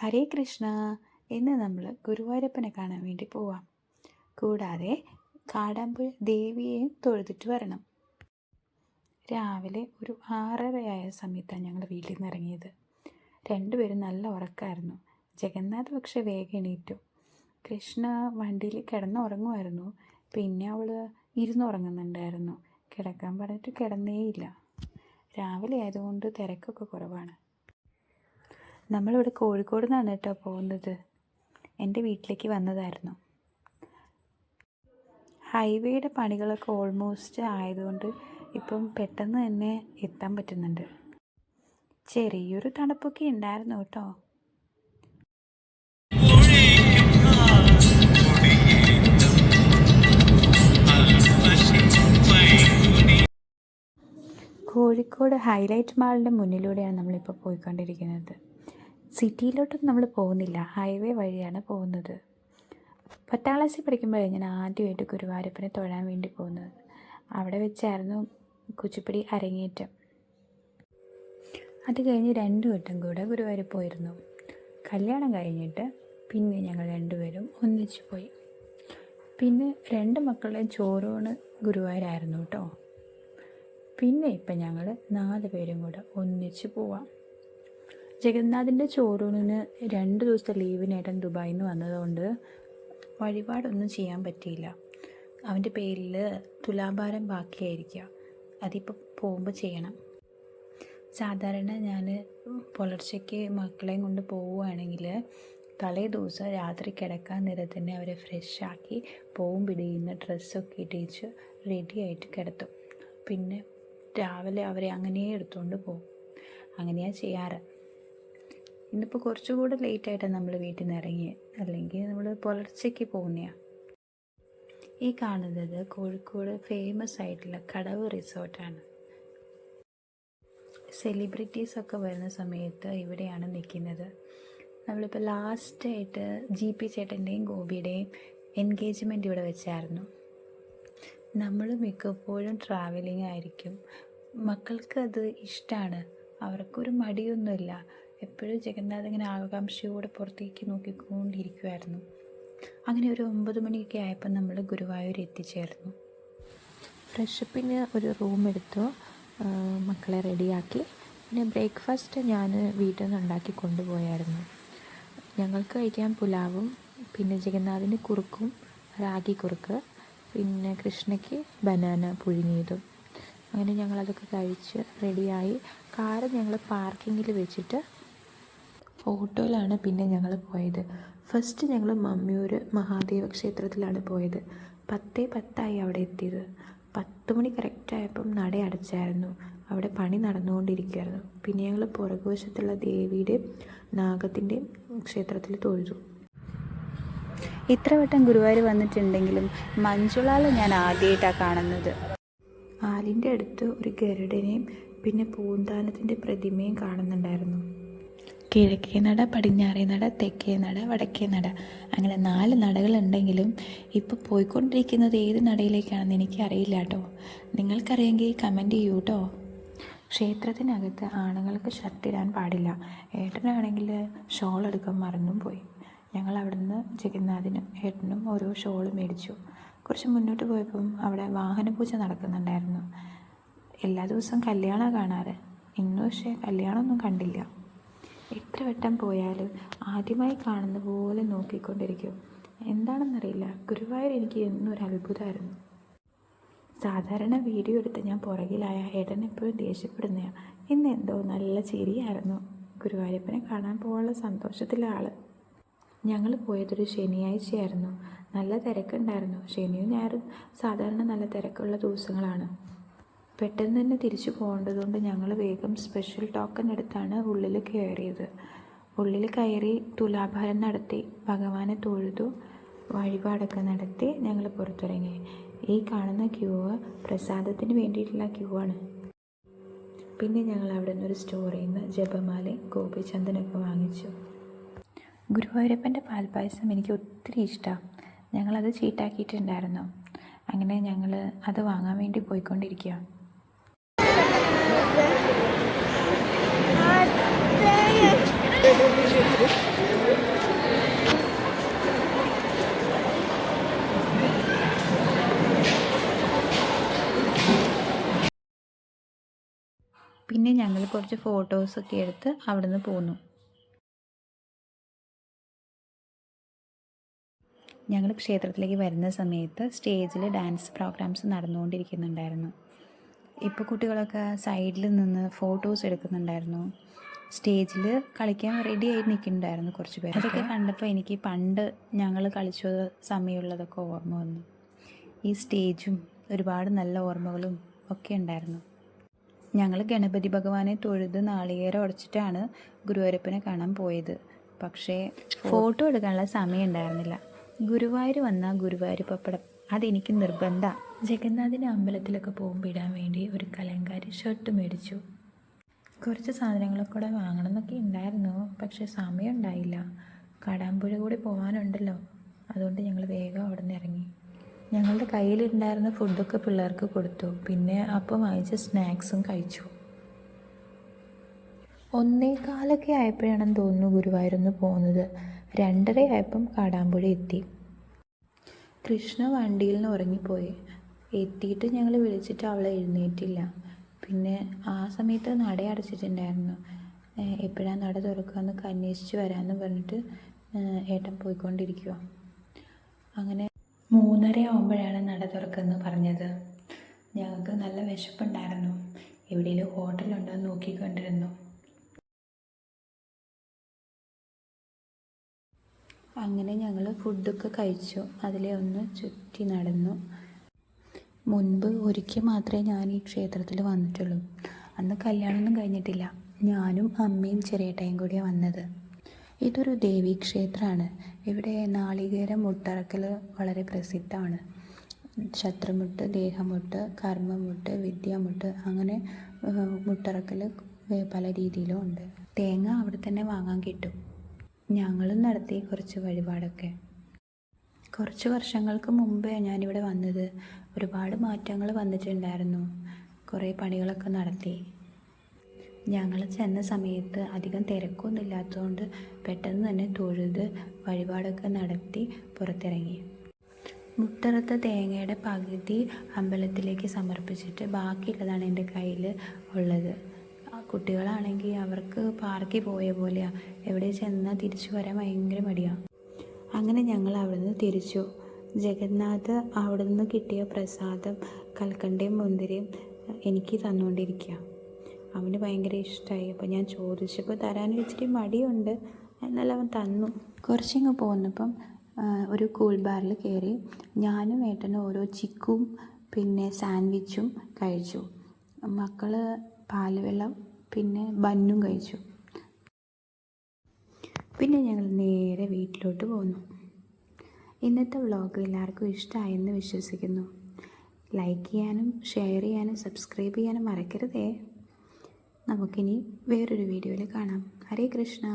ഹരേ കൃഷ്ണ. ഇന്ന് നമ്മൾ ഗുരുവായൂരപ്പനെ കാണാൻ വേണ്ടി പോവാം. കൂടാതെ കാടാമ്പുഴ ദേവിയെയും തൊഴുതിട്ട് വരണം. രാവിലെ ഒരു 6:30 സമയത്താണ് ഞങ്ങൾ വീട്ടിൽ നിന്ന് ഇറങ്ങിയത്. രണ്ടുപേരും നല്ല ഉറക്കമായിരുന്നു. ജഗന്നാഥ് പക്ഷെ വേഗം എണീറ്റു. കൃഷ്ണ വണ്ടിയിൽ കിടന്നുറങ്ങുമായിരുന്നു. പിന്നെ അവൾ ഇരുന്നുറങ്ങുന്നുണ്ടായിരുന്നു. കിടക്കാൻ പറഞ്ഞിട്ട് കിടന്നേയില്ല. രാവിലെ ആയതുകൊണ്ട് തിരക്കൊക്കെ കുറവാണ്. നമ്മളിവിടെ കോഴിക്കോട് നിന്നാണ് കേട്ടോ പോകുന്നത്. എൻ്റെ വീട്ടിലേക്ക് വന്നതായിരുന്നു. ഹൈവേയുടെ പണികളൊക്കെ ഓൾമോസ്റ്റ് ആയതുകൊണ്ട് ഇപ്പം പെട്ടെന്ന് തന്നെ എത്താൻ പറ്റുന്നുണ്ട്. ചെറിയൊരു തണുപ്പൊക്കെ ഉണ്ടായിരുന്നു കേട്ടോ. കോഴിക്കോട് ഹൈലൈറ്റ് മാളിൻ്റെ മുന്നിലൂടെയാണ് നമ്മളിപ്പോൾ പോയിക്കൊണ്ടിരിക്കുന്നത്. സിറ്റിയിലോട്ടൊന്നും നമ്മൾ പോകുന്നില്ല, ഹൈവേ വഴിയാണ് പോകുന്നത്. 10ാം ക്ലാസ്സിൽ പഠിക്കുമ്പോഴേ ഞാൻ ആദ്യമായിട്ട് ഗുരുവായൂരപ്പനെ തൊഴാൻ വേണ്ടി പോകുന്നത്. അവിടെ വെച്ചായിരുന്നു കുച്ചിപ്പുടി അരങ്ങേറ്റം. അത് കഴിഞ്ഞ് 2 വട്ടം കൂടെ ഗുരുവായൂർ പോയിരുന്നു. കല്യാണം കഴിഞ്ഞിട്ട് പിന്നെ ഞങ്ങൾ രണ്ടുപേരും ഒന്നിച്ച് പോയി. പിന്നെ 2 മക്കളുടെയും ചോറൂണ് ഗുരുവായൂരായിരുന്നു കേട്ടോ. പിന്നെ ഇപ്പം ഞങ്ങൾ 4 പേരും കൂടെ ഒന്നിച്ച് പോവാം. ജഗന്നാഥിൻ്റെ ചോറൂണിന് 2 ദിവസത്തെ ലീവിനേട്ടൻ ദുബായിൽ നിന്ന് വന്നതുകൊണ്ട് വഴിപാടൊന്നും ചെയ്യാൻ പറ്റിയില്ല. അവൻ്റെ പേരിൽ തുലാഭാരം ബാക്കിയായിരിക്കുക. അതിപ്പോൾ പോകുമ്പോൾ ചെയ്യണം. സാധാരണ ഞാൻ പുലർച്ചയ്ക്ക് മക്കളെയും കൊണ്ട് പോവുകയാണെങ്കിൽ തലേ ദിവസം രാത്രി കിടക്കാൻ നേരം തന്നെ അവരെ ഫ്രഷാക്കി പോവും പിടിയുന്ന ഡ്രസ്സൊക്കെ ഇട്ടിച്ച് റെഡിയായിട്ട് കിടത്തും. പിന്നെ രാവിലെ അവരെ അങ്ങനെ എടുത്തുകൊണ്ട് പോകും. അങ്ങനെയാണ് ചെയ്യാറ്. ഇന്നിപ്പോൾ കുറച്ചുകൂടെ ലേറ്റായിട്ടാണ് നമ്മൾ വീട്ടിൽ നിന്ന് ഇറങ്ങിയത്. അല്ലെങ്കിൽ നമ്മൾ പുലർച്ചയ്ക്ക് പോകുന്നതാണ്. ഈ കാണുന്നത് കോഴിക്കോട് ഫേമസ് ആയിട്ടുള്ള കടവ് റിസോർട്ടാണ്. സെലിബ്രിറ്റീസൊക്കെ വരുന്ന സമയത്ത് ഇവിടെയാണ് നിൽക്കുന്നത്. നമ്മളിപ്പോൾ ലാസ്റ്റായിട്ട് GP ചേട്ടൻ്റെയും ഗോപിയുടെയും എൻഗേജ്മെൻറ്റ് ഇവിടെ വെച്ചായിരുന്നു. നമ്മൾ മിക്കപ്പോഴും ട്രാവലിംഗ് ആയിരിക്കും. മക്കൾക്ക് അത് ഇഷ്ടമാണ്. അവർക്കൊരു മടിയൊന്നുമില്ല. എപ്പോഴും ജഗന്നാഥ് ഇങ്ങനെ ആകാംക്ഷയോടെ പുറത്തേക്ക് നോക്കിക്കൊണ്ടിരിക്കുമായിരുന്നു. അങ്ങനെ ഒരു 9 മണിയൊക്കെ ആയപ്പോൾ നമ്മൾ ഗുരുവായൂർ എത്തിച്ചേർന്നു. ഫ്രഷപ്പിന് ഒരു റൂം എടുത്തു, മക്കളെ റെഡിയാക്കി. പിന്നെ ബ്രേക്ക്ഫാസ്റ്റ് ഞാൻ വീട്ടിൽ നിന്ന് ഉണ്ടാക്കി കൊണ്ടുപോയായിരുന്നു. ഞങ്ങൾക്ക് കഴിക്കാൻ പുലാവും, പിന്നെ ജഗന്നാഥിന് കുറുക്കും, റാഗി കുറുക്ക്, പിന്നെ കൃഷ്ണയ്ക്ക് ബനാന പുഴുങ്ങിയതും. അങ്ങനെ ഞങ്ങളതൊക്കെ കഴിച്ച് റെഡിയായി. കാറ് ഞങ്ങൾ പാർക്കിങ്ങിൽ വെച്ചിട്ട് ഓട്ടോയിലാണ് പിന്നെ ഞങ്ങൾ പോയത്. ഫസ്റ്റ് ഞങ്ങൾ മമ്മിയൂർ മഹാദേവ ക്ഷേത്രത്തിലാണ് പോയത്. 10:10 അവിടെ എത്തിയത്. 10 മണി കറക്റ്റായപ്പം നട അടച്ചായിരുന്നു. അവിടെ പണി നടന്നുകൊണ്ടിരിക്കുകയായിരുന്നു. പിന്നെ ഞങ്ങൾ പുറകുവശത്തുള്ള ദേവിയുടെയും നാഗത്തിൻ്റെയും ക്ഷേത്രത്തിൽ തൊഴുതു. ഇത്ര വട്ടം ഗുരുവായൂർ വന്നിട്ടുണ്ടെങ്കിലും മഞ്ജുളാൽ ഞാൻ ആദ്യമായിട്ടാണ് കാണുന്നത്. ആലിൻ്റെ അടുത്ത് ഒരു ഗരുഡനെയും പിന്നെ പൂന്താനത്തിൻ്റെ പ്രതിമയും കാണുന്നുണ്ടായിരുന്നു. കിഴക്കേ നട, പടിഞ്ഞാറേ നട, തെക്കേ നട, വടക്കേ നട, അങ്ങനെ 4 നടകളുണ്ടെങ്കിലും ഇപ്പോൾ പോയിക്കൊണ്ടിരിക്കുന്നത് ഏത് നടയിലേക്കാണെന്ന് എനിക്കറിയില്ല കേട്ടോ. നിങ്ങൾക്കറിയെങ്കിൽ കമൻറ്റ് ചെയ്യൂ കേട്ടോ. ക്ഷേത്രത്തിനകത്ത് ആണുങ്ങൾക്ക് ഷർട്ടിടാൻ പാടില്ല. ഏട്ടനാണെങ്കിൽ ഷോൾ എടുക്കാൻ മറന്നും പോയി. ഞങ്ങൾ അവിടുന്ന് ജഗന്നാഥിനും ഏട്ടനും ഓരോ ഷോൾ മേടിച്ചു. കുറച്ച് മുന്നോട്ട് പോയപ്പം അവിടെ വാഹനപൂജ നടക്കുന്നുണ്ടായിരുന്നു. എല്ലാ ദിവസവും കല്യാണം കാണാറ്. ഇന്ന് പക്ഷേ കല്യാണമൊന്നും കണ്ടില്ല. എത്ര വട്ടം പോയാലും ആദ്യമായി കാണുന്ന പോലെ നോക്കിക്കൊണ്ടിരിക്കും. എന്താണെന്നറിയില്ല, ഗുരുവായൂർ എനിക്ക് എന്നും ഒരു അത്ഭുതമായിരുന്നു. സാധാരണ വീഡിയോ എടുത്ത് ഞാൻ പുറകിലായ ഏട്ടൻ എപ്പോഴും ദേഷ്യപ്പെടുന്നതാണ്. ഇന്ന് എന്തോ നല്ല ചിരിയായിരുന്നു. ഗുരുവായൂരപ്പനെ കാണാൻ പോകാനുള്ള സന്തോഷത്തിലെ ആൾ. ഞങ്ങൾ പോയതൊരു ശനിയാഴ്ചയായിരുന്നു. നല്ല തിരക്കുണ്ടായിരുന്നു. ശനിയും ഞായറും സാധാരണ നല്ല തിരക്കുള്ള ദിവസങ്ങളാണ്. പെട്ടെന്ന് തന്നെ തിരിച്ചു പോകേണ്ടതുകൊണ്ട് ഞങ്ങൾ വേഗം സ്പെഷ്യൽ ടോക്കൺ എടുത്താണ് ഉള്ളിൽ കയറിയത്. ഉള്ളിൽ കയറി തുലാഭാരം നടത്തി ഭഗവാനെ തൊഴുതു വഴിപാടൊക്കെ നടത്തി ഞങ്ങൾ പുറത്തിറങ്ങി. ഈ കാണുന്ന ക്യൂ പ്രസാദത്തിന് വേണ്ടിയിട്ടുള്ള ക്യൂ ആണ്. പിന്നെ ഞങ്ങൾ അവിടെ നിന്നൊരു സ്റ്റോറിൽ നിന്ന് ജപമാലയും ഗോപിചന്ദനൊക്കെ വാങ്ങിച്ചു. ഗുരുവായൂരപ്പൻ്റെ പാൽപ്പായസം എനിക്ക് ഒത്തിരി ഇഷ്ടമാണ്. ഞങ്ങളത് ചീട്ടാക്കിയിട്ടുണ്ടായിരുന്നു. അങ്ങനെ ഞങ്ങൾ അത് വാങ്ങാൻ വേണ്ടി പോയിക്കൊണ്ടിരിക്കുക. പിന്നെ ഞങ്ങൾ കുറച്ച് ഫോട്ടോസൊക്കെ എടുത്ത് അവിടെ നിന്ന് പോന്നു. ഞങ്ങൾ ക്ഷേത്രത്തിലേക്ക് വരുന്ന സമയത്ത് സ്റ്റേജിൽ ഡാൻസ് പ്രോഗ്രാംസ് നടന്നുകൊണ്ടിരിക്കുന്നുണ്ടായിരുന്നു. ഇപ്പോൾ കുട്ടികളൊക്കെ സൈഡിൽ നിന്ന് ഫോട്ടോസ് എടുക്കുന്നുണ്ടായിരുന്നു. സ്റ്റേജിൽ കളിക്കാൻ റെഡി ആയിട്ട് നിൽക്കുന്നുണ്ടായിരുന്നു കുറച്ച് പേര്. അതൊക്കെ കണ്ടപ്പോൾ എനിക്ക് പണ്ട് ഞങ്ങൾ കളിച്ച സമയമുള്ളതൊക്കെ ഓർമ്മ വന്നു. ഈ സ്റ്റേജും ഒരുപാട് നല്ല ഓർമ്മകളും ഒക്കെ ഉണ്ടായിരുന്നു. ഞങ്ങൾ ഗണപതി ഭഗവാനെ തൊഴുത് നാളികേരം ഉടച്ചിട്ടാണ് ഗുരുവായൂരപ്പനെ കാണാൻ പോയത്. പക്ഷേ ഫോട്ടോ എടുക്കാനുള്ള സമയം ഉണ്ടായിരുന്നില്ല. ഗുരുവായൂർ വന്നാൽ ഗുരുവായൂർ പപ്പടം അതെനിക്ക് നിർബന്ധമാണ്. ജഗന്നാഥിൻ്റെ അമ്പലത്തിലൊക്കെ പോകുമ്പോൾ ഇടാൻ വേണ്ടി ഒരു കലങ്കാരി ഷർട്ട് മേടിച്ചു. കുറച്ച് സാധനങ്ങളൊക്കെ കൂടെ വാങ്ങണം എന്നൊക്കെ ഉണ്ടായിരുന്നു, പക്ഷേ സമയം ഉണ്ടായില്ല. കടാമ്പുഴ കൂടി പോകാനുണ്ടല്ലോ, അതുകൊണ്ട് ഞങ്ങൾ വേഗം അവിടെ നിന്ന് ഇറങ്ങി. ഞങ്ങളുടെ കയ്യിലുണ്ടായിരുന്ന ഫുഡൊക്കെ പിള്ളേർക്ക് കൊടുത്തു. പിന്നെ അപ്പം വാങ്ങിച്ച സ്നാക്സും കഴിച്ചു. 1:15 ആയപ്പോഴാണെന്ന് തോന്നുന്നു ഗുരുവായൂരൊന്ന് പോകുന്നത്. 2:30 ആയപ്പം കാടാമ്പുഴ എത്തി. കൃഷ്ണ വണ്ടിയിൽ നിന്ന് ഉറങ്ങിപ്പോയി. എത്തിയിട്ട് ഞങ്ങൾ വിളിച്ചിട്ട് അവളെ എഴുന്നേറ്റില്ല. പിന്നെ ആ സമയത്ത് നട അടച്ചിട്ടുണ്ടായിരുന്നു. എപ്പോഴാണ് നട തുറക്കുകയെന്നൊക്കെ അന്വേഷിച്ച് വരാമെന്ന് പറഞ്ഞിട്ട് ഏട്ടൻ പോയിക്കൊണ്ടിരിക്കുക. അങ്ങനെ 3:30 ആകുമ്പോഴാണ് നട തുറക്കുമെന്ന് പറഞ്ഞത്. ഞങ്ങൾക്ക് നല്ല വിശപ്പുണ്ടായിരുന്നു. എവിടെയെങ്കിലും ഹോട്ടലുണ്ടോ എന്ന് നോക്കിക്കൊണ്ടിരുന്നു. അങ്ങനെ ഞങ്ങൾ ഫുഡൊക്കെ കഴിച്ചു. അതിലെ ഒന്ന് ചുറ്റി നടന്നു. മുൻപ് ഒരിക്കൽ മാത്രമേ ഞാൻ ഈ ക്ഷേത്രത്തിൽ വന്നിട്ടുള്ളൂ. അന്ന് കല്യാണമൊന്നും കഴിഞ്ഞിട്ടില്ല. ഞാനും അമ്മയും ചെറിയേട്ടയും കൂടിയാണ് വന്നത്. ഇതൊരു ദേവീക്ഷേത്രമാണ്. ഇവിടെ നാളികേരം മുട്ടറക്കൽ വളരെ പ്രസിദ്ധമാണ്. ശത്രുമുട്ട്, ദേഹമുട്ട്, കർമ്മമുട്ട്, വിദ്യാമുട്ട്, അങ്ങനെ മുട്ടറക്കൽ പല രീതിയിലും ഉണ്ട്. തേങ്ങ അവിടെ തന്നെ വാങ്ങാൻ കിട്ടും. ഞങ്ങളും നടത്തി കുറച്ച് വഴിപാടൊക്കെ. കുറച്ച് വർഷങ്ങൾക്ക് മുമ്പേ ഞാനിവിടെ വന്നത്. ഒരുപാട് മാറ്റങ്ങൾ വന്നിട്ടുണ്ടായിരുന്നു. കുറേ പണികളൊക്കെ നടത്തി. ഞങ്ങൾ ചെന്ന സമയത്ത് അധികം തിരക്കൊന്നും ഇല്ലാത്തതുകൊണ്ട് പെട്ടെന്ന് തന്നെ തൊഴുത് വഴിപാടൊക്കെ നടത്തി പുറത്തിറങ്ങി. മുട്ടറുത്ത തേങ്ങയുടെ പകുതി അമ്പലത്തിലേക്ക് സമർപ്പിച്ചിട്ട് ബാക്കിയുള്ളതാണ് എൻ്റെ കയ്യിൽ ഉള്ളത്. കുട്ടികളാണെങ്കിൽ അവർക്ക് പാർക്കിൽ പോയ പോലെയാണ്. എവിടെ ചെന്നാൽ തിരിച്ചു വരാൻ ഭയങ്കര മടിയാണ്. അങ്ങനെ ഞങ്ങൾ അവിടെ നിന്ന് തിരിച്ചു. ജഗന്നാഥ് അവിടെ നിന്ന് കിട്ടിയ പ്രസാദം കൽക്കണ്ടയും മുന്തിരിയും എനിക്ക് തന്നുകൊണ്ടിരിക്കുക. അവന് ഭയങ്കര ഇഷ്ടമായി. അപ്പോൾ ഞാൻ ചോദിച്ചപ്പോൾ തരാൻ ഇച്ചിരി മടിയുണ്ട്, എന്നാൽ അവൻ തന്നു. കുറച്ചിങ്ങ് പോന്നപ്പം ഒരു കൂൾ ബാറിൽ കയറി ഞാനും ഏട്ടനും ഓരോ ചിക്കും പിന്നെ സാൻഡ്വിച്ചും കഴിച്ചു. മക്കൾ പാൽവെള്ളം പിന്നെ ബന്നും കഴിച്ചു. പിന്നെ ഞങ്ങൾ നേരെ വീട്ടിലോട്ട് പോന്നു. ഇന്നത്തെ വ്ളോഗ് എല്ലാവർക്കും ഇഷ്ടമായെന്ന് വിശ്വസിക്കുന്നു. ലൈക്ക് ചെയ്യാനും ഷെയർ ചെയ്യാനും സബ്സ്ക്രൈബ് ചെയ്യാനും മറക്കരുതേ. നമുക്കിനി വേറൊരു വീഡിയോയിൽ കാണാം. ഹരേ കൃഷ്ണ.